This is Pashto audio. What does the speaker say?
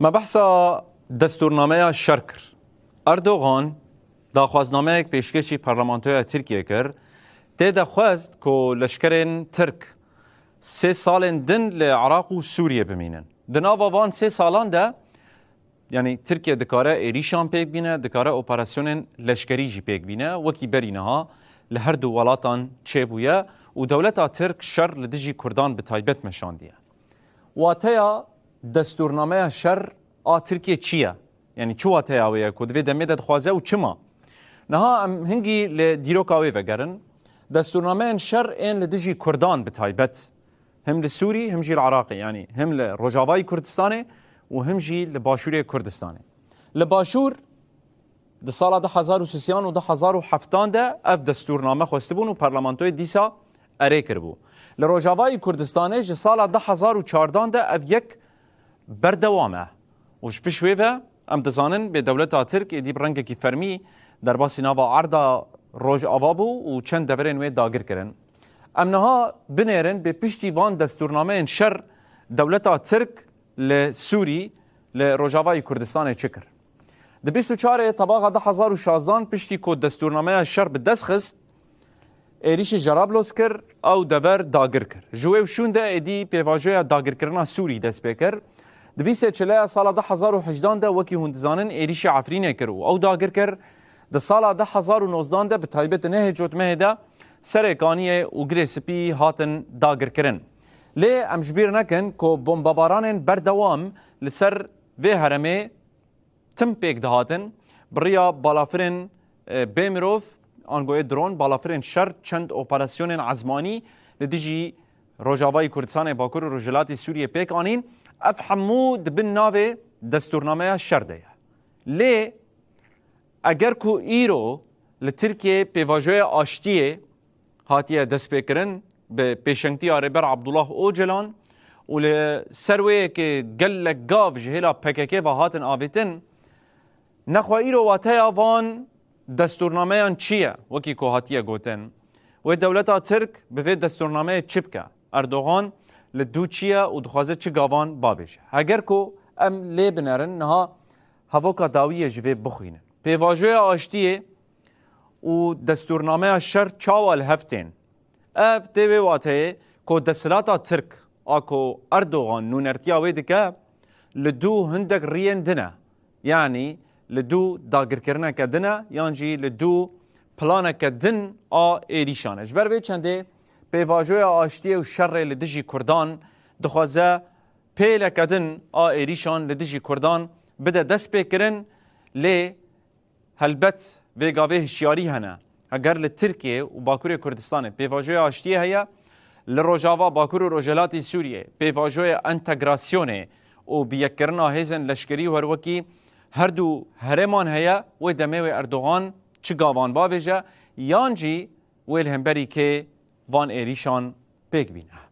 ما بحثا دستورنامه شرکر اردوغان داخوازنامه پیشکشی پارلمانتوی ترکیه کرد تی دخواست که لشکرین ترک 3 سال دن لعراق و سوریه بمینن. دناوا وان 3 سالان ده یعنی ترکیه دکاره ایریشان پیک بینه، دکاره اپراسیون لشکری جی پیک بینه وکی برینها لهر دو ولاتان چه بویه و دولتا ترک شر لدجی کردان به تایبت مشاندیه. واتیا دستورنامه شر ترکیه چیه؟ یعنی چه واتیا ویه که دوی دمیده دخوازه و چما؟ نها هنگی لدیروکاوی وگرن دستورنامه شر این لدجی کردان به تایبت هم لسوری هم جی العراقي يعني هم لروجافاي كردستاني وهم جي لباشوري كردستاني لباشور ده سالا ده 1030 و ده 1070 ده اف دستورنامه خواستبون و پارلمانتوی دیسا اره کربو لروجافاي كردستاني جي سالا ده 1014 ده اف یک بردوامه وش بشويفه ام دزانن به دولتا ترک ادی برنگه کی فرمی در باسی ناوا عرضا روج آوابو و چند دورین وی داگر کرن امنها بنيرن بپشتیوان دستورنامه شر دولتا ترک لسوری لروجاوای کردستان چکر. ده 24 طباقه ده 1016 پشتی که دستورنامه شر به دست خست ایریش جرابلوس کر او دور داگر کر. جوه وشون ده ایدی پیواجه داگر کرنا سوری دست بکر. ده 24 سال ده 1018 ده وکی هندزانن ایریش عفرینه کر او داگر کر. ده سال ده 1019 ده به تایبت نه جوت مهده سرکانیه و گریسپی هاتن داگر کرن. لی امجبیر نکن که بمباران بردوام لسر و هرمه تم پیک دهاتن بریا بالافرین بیمروف آنگوی درون بالافرین شر چند اپراسیون عزمانی لدیجی روجاوای کردستان باکور و رجلاتی سوریه پیک آنین افحمود بن ناوه دستورنامه شر ده. لی اگر که ایرو لترکیه پیواجوی آشتیه هاتیه دست بکرن به پیشنگتی عربر عبدالله اوجلان و لسرویه که گلک گاو جهلا پککه و هاتن آویتن نخواهی رو واتیا وان دستورنامه ان چیه وکی که هاتیه گوتن و دولتا ترک به دستورنامه چپکه اردوغان لدو چیه و دخوازه چی گاوان بابش اگر که ام لی بنرن نها هفوکا داویه جوه بخوینن پیواجوی آشتیه و دستورنامه شر چاوال هفتین اف تیوی واته که دستلاتا ترک آکو اردوغان نونرتیا ویده که لدو هندک رین دنه یعنی لدو داگر کرنه که دنه یعنی لدو پلانه که دن ایریشانه جبر وی چنده پیواجوی آشتیه و شر لدجی کردان دخوازه پیله که دن ایریشان لدجی کردان بده دست بکرن لی هلبت ویگاوه هشیاری هنه اگر لترکیه و باکور کردستان پیواجوی آشتیه هیا لروجاوا باکور و روجلاتی سوریه پیواجوی انتگراسیونه و بیکرنا هیزن لشکری و هروکی هر دو هرمان هیا و دمه و اردوغان چه گاوان باویجه یانجی ویل همبری که وان ایریشان پیک بینه